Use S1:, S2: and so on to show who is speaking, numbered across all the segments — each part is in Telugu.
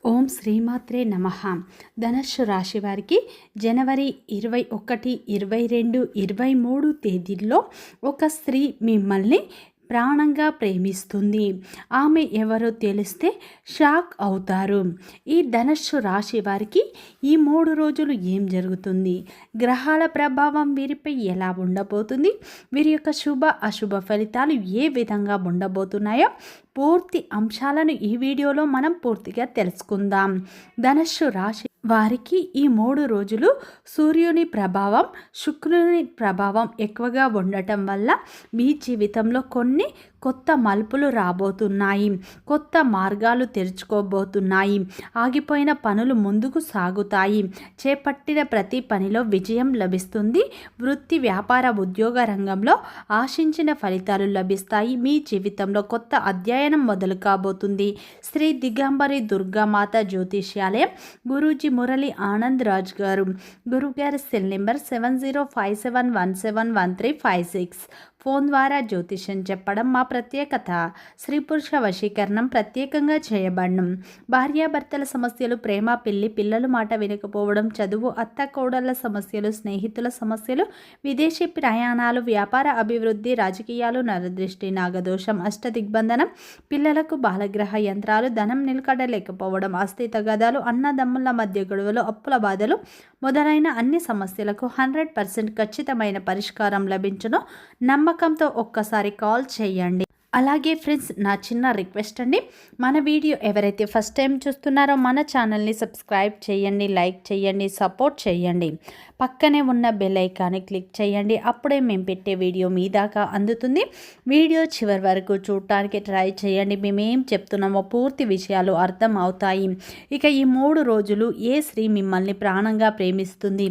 S1: ఓం శ్రీమాత్రే నమః. ధనుస్సు రాశి వారికి జనవరి 21, 22, 23 తేదీల్లో ఒక స్త్రీ మిమ్మల్ని ప్రాణంగా ప్రేమిస్తుంది. ఆమె ఎవరో తెలిస్తే షాక్ అవుతారు. ఈ ధనుస్సు రాశి వారికి ఈ 3 రోజులు ఏం జరుగుతుంది, గ్రహాల ప్రభావం వీరిపై ఎలా ఉండబోతుంది, వీరి యొక్క శుభ అశుభ ఫలితాలు ఏ విధంగా ఉండబోతున్నాయో పూర్తి అంశాలను ఈ వీడియోలో మనం పూర్తిగా తెలుసుకుందాం. ధనుస్సు రాశి వారికి ఈ 3 రోజులు సూర్యుని ప్రభావం, శుక్రుని ప్రభావం ఎక్కువగా ఉండటం వల్ల మీ జీవితంలో కొన్ని కొత్త మలుపులు రాబోతున్నాయి. కొత్త మార్గాలు తెరుచుకోబోతున్నాయి. ఆగిపోయిన పనులు ముందుకు సాగుతాయి. చేపట్టిన ప్రతి పనిలో విజయం లభిస్తుంది. వృత్తి, వ్యాపార, ఉద్యోగ రంగంలో ఆశించిన ఫలితాలు లభిస్తాయి. మీ జీవితంలో కొత్త అధ్యయనం మొదలు కాబోతుంది. శ్రీ దిగంబరి దుర్గామాత జ్యోతిష్యాలయం, గురూజీ మురళి ఆనంద్ రాజ్ గారు. గురుగారి సెల్ నెంబర్ 7057171356. ఫోన్ ద్వారా జ్యోతిష్యం చెప్పడం మా ప్రత్యేకత. స్త్రీ పురుష వశీకరణం ప్రత్యేకంగా చేయబడడం. భార్యాభర్తల సమస్యలు, ప్రేమ, పెళ్లి, పిల్లలు మాట వినకపోవడం, చదువు, అత్త కోడళ్ల సమస్యలు, స్నేహితుల సమస్యలు, విదేశీ ప్రయాణాలు, వ్యాపార అభివృద్ధి, రాజకీయాలు, నరదృష్టి, నాగదోషం, అష్టదిగ్బంధనం, పిల్లలకు బాలగ్రహ యంత్రాలు, ధనం నిలకడలేకపోవడం, ఆస్తి తగాదాలు, అన్నదమ్ముల మధ్య గొడవలు, అప్పుల బాధలు మొదలైన అన్ని సమస్యలకు 100% ఖచ్చితమైన పరిష్కారం లభించును. నమ్మకంతో ఒక్కసారి కాల్ చేయండి. అలాగే ఫ్రెండ్స్, నా చిన్న రిక్వెస్ట్ అండి, మన వీడియో ఎవరైతే ఫస్ట్ టైం చూస్తున్నారో మన ఛానల్ని సబ్స్క్రైబ్ చేయండి, లైక్ చేయండి, సపోర్ట్ చేయండి. పక్కనే ఉన్న బెల్ ఐకాన్ని క్లిక్ చేయండి. అప్పుడే మేము పెట్టే వీడియో మీ దాకా అందుతుంది. వీడియో చివరి వరకు చూడటానికి ట్రై చేయండి. మేమేం చెప్తున్నామో పూర్తి విషయాలు అర్థం అవుతాయి. ఇక ఈ 3 రోజులు ఏ స్త్రీ మిమ్మల్ని ప్రాణంగా ప్రేమిస్తుంది,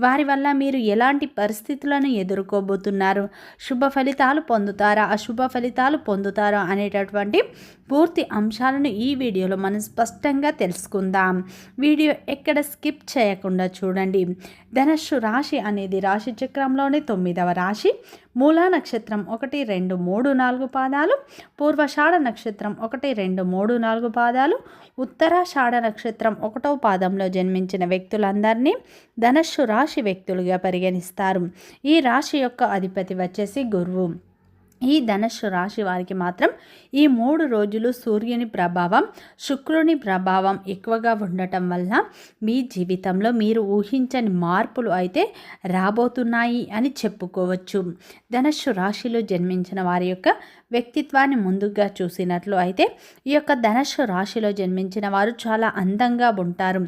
S1: వారి వల్ల మీరు ఎలాంటి పరిస్థితులను ఎదుర్కోబోతున్నారు, శుభ ఫలితాలు పొందుతారా, అశుభ ఫలితాలు పొందుతారా అనేటటువంటి పూర్తి అంశాలను ఈ వీడియోలో మనం స్పష్టంగా తెలుసుకుందాం. వీడియో ఎక్కడ స్కిప్ చేయకుండా చూడండి. ధనుస్సు రాశి అనేది రాశి చక్రంలోని 9వ రాశి. మూలా నక్షత్రం 1, 2, 3, 4 పాదాలు, పూర్వషాఢ నక్షత్రం 1, 2, 3, 4 పాదాలు, ఉత్తరాషాఢ నక్షత్రం 1వ పాదంలో జన్మించిన వ్యక్తులందరినీ ధనుస్సు రాశి వ్యక్తులుగా పరిగణిస్తారు. ఈ రాశి యొక్క అధిపతి వచ్చేసి గురువు. ఈ ధనుస్సు రాశి వారికి మాత్రం ఈ 3 రోజులు సూర్యుని ప్రభావం, శుక్రుని ప్రభావం ఎక్కువగా ఉండటం వల్ల మీ జీవితంలో మీరు ఊహించని మార్పులు అయితే రాబోతున్నాయి అని చెప్పుకోవచ్చు. ధనుస్సు రాశిలో జన్మించిన వారి యొక్క వ్యక్తిత్వాన్ని ముందుగా చూసినట్లు అయితే ఈ యొక్క ధనుస్సు రాశిలో జన్మించిన వారు చాలా అందంగా ఉంటారు.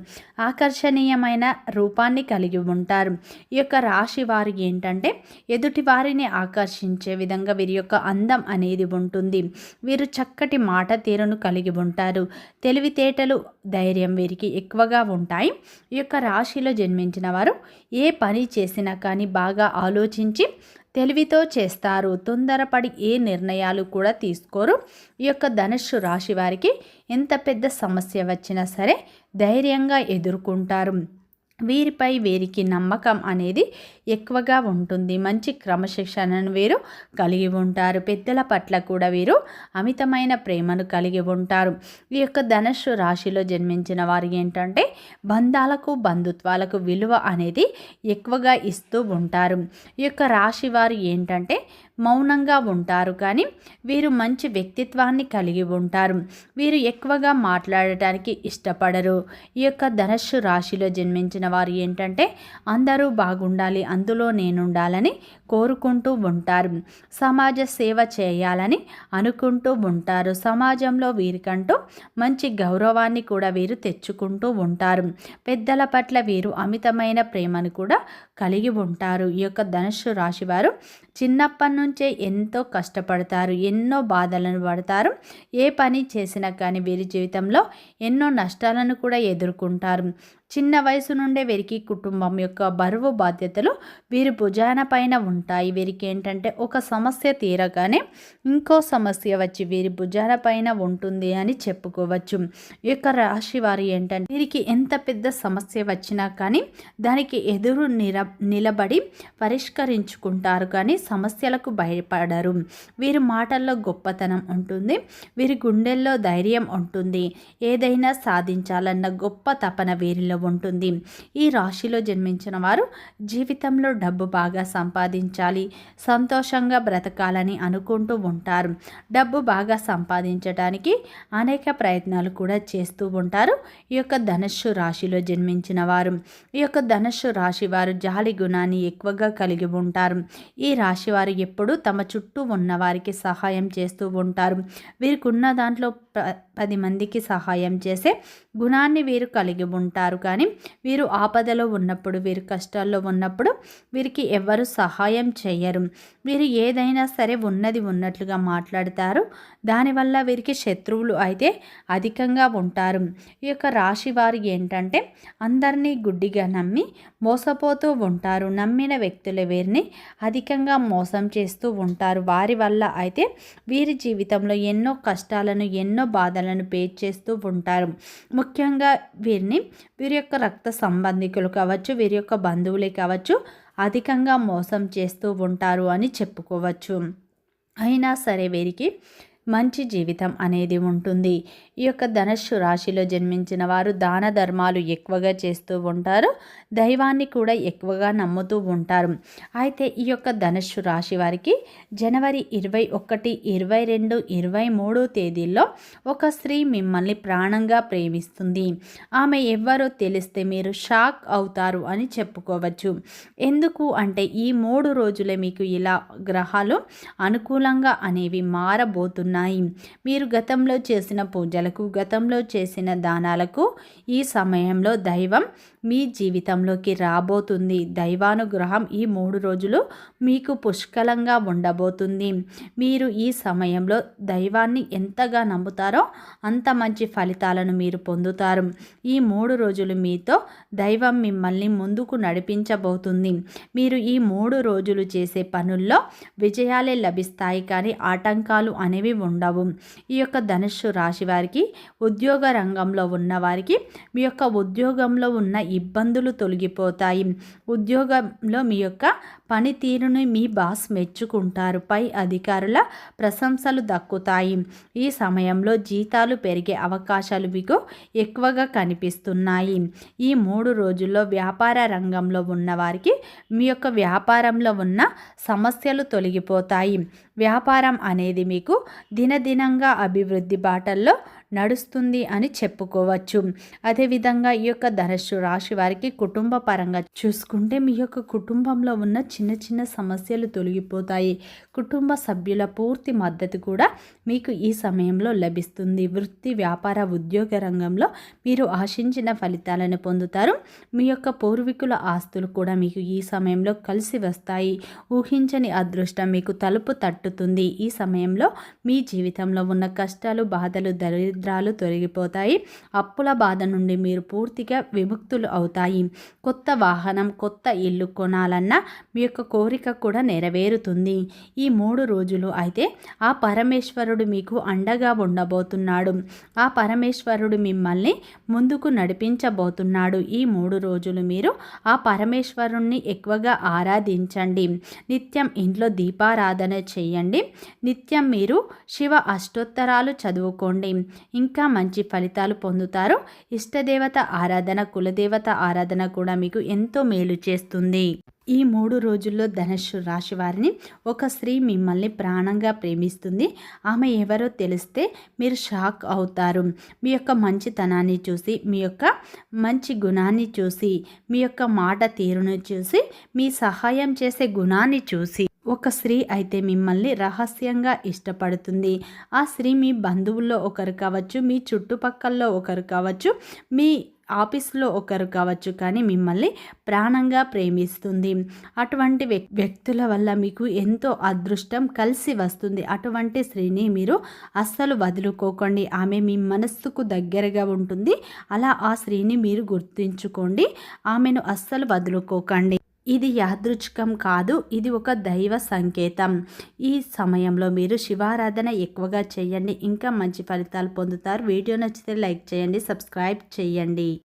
S1: ఆకర్షణీయమైన రూపాన్ని కలిగి ఉంటారు. ఈ యొక్క రాశి వారు ఏంటంటే ఎదుటి వారిని ఆకర్షించే విధంగా వీరి యొక్క అందం అనేది ఉంటుంది. వీరు చక్కటి మాట తీరును కలిగి ఉంటారు. తెలివితేటలు, ధైర్యం వీరికి ఎక్కువగా ఉంటాయి. ఈ యొక్క రాశిలో జన్మించిన వారు ఏ పని చేసినా కానీ బాగా ఆలోచించి తెలివితో చేస్తారు. తొందరపడి ఏ నిర్ణయాలు కూడా తీసుకోరు. ఈ యొక్క ధనుస్సు రాశి వారికి ఎంత పెద్ద సమస్య వచ్చినా సరే ధైర్యంగా ఎదుర్కొంటారు. వీరికి నమ్మకం అనేది ఎక్కువగా ఉంటుంది. మంచి క్రమశిక్షణను వీరు కలిగి ఉంటారు. పెద్దల పట్ల కూడా వీరు అమితమైన ప్రేమను కలిగి ఉంటారు. ఈ యొక్క ధనుస్సు రాశిలో జన్మించిన వారు ఏంటంటే బంధాలకు, బంధుత్వాలకు విలువ అనేది ఎక్కువగా ఇస్తూ ఉంటారు. ఈ యొక్క రాశి వారు ఏంటంటే మౌనంగా ఉంటారు, కానీ వీరు మంచి వ్యక్తిత్వాన్ని కలిగి ఉంటారు. వీరు ఎక్కువగా మాట్లాడటానికి ఇష్టపడరు. ఈ యొక్క ధనుస్సు రాశిలో జన్మించిన వారు ఏంటంటే అందరూ బాగుండాలి, అందులో నేనుండాలని కోరుకుంటూ ఉంటారు. సమాజ సేవ చేయాలని అనుకుంటూ ఉంటారు. సమాజంలో వీరికంటూ మంచి గౌరవాన్ని కూడా వీరు తెచ్చుకుంటూ ఉంటారు. పెద్దల పట్ల వీరు అమితమైన ప్రేమను కూడా కలిగి ఉంటారు. ఈ యొక్క ధనుస్సు రాశి వారు చిన్నప్పటి నుంచే ఎంతో కష్టపడతారు, ఎన్నో బాధలను పడతారు. ఏ పని చేసినా కానీ వీరి జీవితంలో ఎన్నో నష్టాలను కూడా ఎదుర్కొంటారు. చిన్న వయసు నుండే వీరికి కుటుంబం యొక్క బరువు బాధ్యతలు వీరి భుజాన పైన ఉంటాయి. వీరికి ఏంటంటే ఒక సమస్య తీరగానే ఇంకో సమస్య వచ్చి వీరి భుజాన పైన ఉంటుంది అని చెప్పుకోవచ్చు. ఈ యొక్క రాశి వారు ఏంటంటే వీరికి ఎంత పెద్ద సమస్య వచ్చినా కానీ దానికి ఎదురు నిలబడి పరిష్కరించుకుంటారు, కానీ సమస్యలకు భయపడరు. వీరి మాటల్లో గొప్పతనం ఉంటుంది, వీరి గుండెల్లో ధైర్యం ఉంటుంది, ఏదైనా సాధించాలన్న గొప్ప తపన వీరిలో ఉంటుంది. ఈ రాశిలో జన్మించిన వారు జీవితంలో డబ్బు బాగా సంపాదించాలి, సంతోషంగా బ్రతకాలని అనుకుంటూ ఉంటారు. డబ్బు బాగా సంపాదించడానికి అనేక ప్రయత్నాలు కూడా చేస్తూ ఉంటారు. ఈ యొక్క ధనుస్సు రాశిలో జన్మించిన వారు, ఈ యొక్క ధనుస్సు రాశి వారు జాలి గుణాన్ని ఎక్కువగా కలిగి ఉంటారు. ఈ రాశి వారు ఎప్పుడూ తమ చుట్టూ ఉన్న వారికి సహాయం చేస్తూ ఉంటారు. వీరికి ఉన్న దాంట్లో 10 మందికి సహాయం చేసే గుణాన్ని వీరు కలిగి ఉంటారు. కానీ వీరు ఆపదలో ఉన్నప్పుడు, వీరు కష్టాల్లో ఉన్నప్పుడు వీరికి ఎవరు సహాయం చేయరు. వీరు ఏదైనా సరే ఉన్నది ఉన్నట్లుగా మాట్లాడతారు. దానివల్ల వీరికి శత్రువులు అయితే అధికంగా ఉంటారు. ఈ యొక్క రాశి వారు ఏంటంటే అందరినీ గుడ్డిగా నమ్మి మోసపోతూ ఉంటారు. నమ్మిన వ్యక్తులు వీరిని అధికంగా మోసం చేస్తూ ఉంటారు. వారి వల్ల అయితే వీరి జీవితంలో ఎన్నో కష్టాలను, ఎన్నో బాధలను ఫేస్ చేస్తూ ఉంటారు. ముఖ్యంగా వీరి యొక్క రక్త సంబంధికులు కావచ్చు, వీరి యొక్క బంధువులే కావచ్చు, అధికంగా మోసం చేస్తూ ఉంటారు అని చెప్పుకోవచ్చు. అయినా సరే వీరికి మంచి జీవితం అనేది ఉంటుంది. ఈ యొక్క ధనుస్సు రాశిలో జన్మించిన వారు దాన ధర్మాలు ఎక్కువగా చేస్తూ ఉంటారు, దైవాన్ని కూడా ఎక్కువగా నమ్ముతూ ఉంటారు. అయితే ఈ యొక్క ధనుస్సు రాశి వారికి జనవరి 21, 22, 23 తేదీల్లో ఒక స్త్రీ మిమ్మల్ని ప్రాణంగా ప్రేమిస్తుంది. ఆమె ఎవరో తెలిస్తే మీరు షాక్ అవుతారు అని చెప్పుకోవచ్చు. ఎందుకు అంటే ఈ 3 రోజులే మీకు ఇలా గ్రహాలు అనుకూలంగా అనేవి మారబోతున్నాయి. మీరు గతంలో చేసిన పూజలకు, గతంలో చేసిన దానాలకు ఈ సమయంలో దైవం మీ జీవితంలోకి రాబోతుంది. దైవానుగ్రహం ఈ 3 రోజులు మీకు పుష్కలంగా ఉండబోతుంది. మీరు ఈ సమయంలో దైవాన్ని ఎంతగా నమ్ముతారో అంత మంచి ఫలితాలను మీరు పొందుతారు. ఈ 3 రోజులు మీతో దైవం మిమ్మల్ని ముందుకు నడిపించబోతుంది. మీరు ఈ 3 రోజులు చేసే పనుల్లో విజయాలే లభిస్తాయి, కానీ ఆటంకాలు అనేవి ఉండవు. ఈ యొక్క ధనుస్సు రాశి వారికి ఉద్యోగ రంగంలో ఉన్న వారికి మీ యొక్క ఉద్యోగంలో ఉన్న ఇబ్బందులు తొలగిపోతాయి. ఉద్యోగంలో మీ యొక్క పనితీరుని మీ బాస్ మెచ్చుకుంటారు. పై అధికారుల ప్రశంసలు దక్కుతాయి. ఈ సమయంలో జీతాలు పెరిగే అవకాశాలు మీకు ఎక్కువగా కనిపిస్తున్నాయి. ఈ 3 రోజుల్లో వ్యాపార రంగంలో ఉన్న వారికి మీ యొక్క వ్యాపారంలో ఉన్న సమస్యలు తొలగిపోతాయి. వ్యాపారం అనేది మీకు దినదినంగా అభివృద్ధి బాటల్లో నడుస్తుంది అని చెప్పుకోవచ్చు. అదేవిధంగా ఈ యొక్క ధనుస్సు రాశి వారికి కుటుంబ పరంగా చూసుకుంటే మీ యొక్క కుటుంబంలో ఉన్న చిన్న చిన్న సమస్యలు తొలగిపోతాయి. కుటుంబ సభ్యుల పూర్తి మద్దతు కూడా మీకు ఈ సమయంలో లభిస్తుంది. వృత్తి, వ్యాపార, ఉద్యోగ రంగంలో మీరు ఆశించిన ఫలితాలను పొందుతారు. మీ యొక్క పూర్వీకుల ఆస్తులు కూడా మీకు ఈ సమయంలో కలిసి వస్తాయి. ఊహించని అదృష్టం మీకు తలుపు తట్టుతుంది. ఈ సమయంలో మీ జీవితంలో ఉన్న కష్టాలు, బాధలు, దరిద్రాలు తొలగిపోతాయి. అప్పుల బాధ నుండి మీరు పూర్తిగా విముక్తులు అవుతాయి. కొత్త వాహనం, కొత్త ఇల్లు కొనాలన్న మీ యొక్క కోరిక కూడా నెరవేరుతుంది. ఈ 3 రోజులు అయితే ఆ పరమేశ్వరుడు మీకు అండగా ఉండబోతున్నాడు. ఆ పరమేశ్వరుడు మిమ్మల్ని ముందుకు నడిపించబోతున్నాడు. ఈ 3 రోజులు మీరు ఆ పరమేశ్వరుణ్ణి ఎక్కువగా ఆరాధించండి. నిత్యం ఇంట్లో దీపారాధన చేయండి. నిత్యం మీరు శివ అష్టోత్తరాలు చదువుకోండి. ఇంకా మంచి ఫలితాలు పొందుతారు. ఇష్టదేవత ఆరాధన, కులదేవత ఆరాధన కూడా మీకు ఎంతో మేలు చేస్తుంది. ఈ 3 రోజుల్లో ధనుస్సు రాశి వారిని ఒక స్త్రీ మిమ్మల్ని ప్రాణంగా ప్రేమిస్తుంది. ఆమె ఎవరో తెలిస్తే మీరు షాక్ అవుతారు. మీ యొక్క మంచితనాన్ని చూసి, మీ యొక్క మంచి గుణాన్ని చూసి, మీ యొక్క మాట తీరును చూసి, మీ సహాయం చేసే గుణాన్ని చూసి ఒక స్త్రీ అయితే మిమ్మల్ని రహస్యంగా ఇష్టపడుతుంది. ఆ స్త్రీ మీ బంధువుల్లో ఒకరు కావచ్చు, మీ చుట్టుపక్కల్లో ఒకరు కావచ్చు, మీ ఆఫీస్లో ఒకరు కావచ్చు, కానీ మిమ్మల్ని ప్రాణంగా ప్రేమిస్తుంది. అటువంటి వ్యక్తుల వల్ల మీకు ఎంతో అదృష్టం కలిసి వస్తుంది. అటువంటి స్త్రీని మీరు అస్సలు వదులుకోకండి. ఆమె మీ మనస్సుకు దగ్గరగా ఉంటుంది. అలా ఆ స్త్రీని మీరు గుర్తుంచుకోండి. ఆమెను అస్సలు వదులుకోకండి. ఇది యాదృచ్ఛికం కాదు, ఇది ఒక దైవ సంకేతం. ఈ సమయంలో మీరు శివారాధన ఎక్కువగా చేయండి. ఇంకా మంచి ఫలితాలు పొందుతారు. వీడియో నచ్చితే లైక్ చేయండి, సబ్స్క్రైబ్ చేయండి.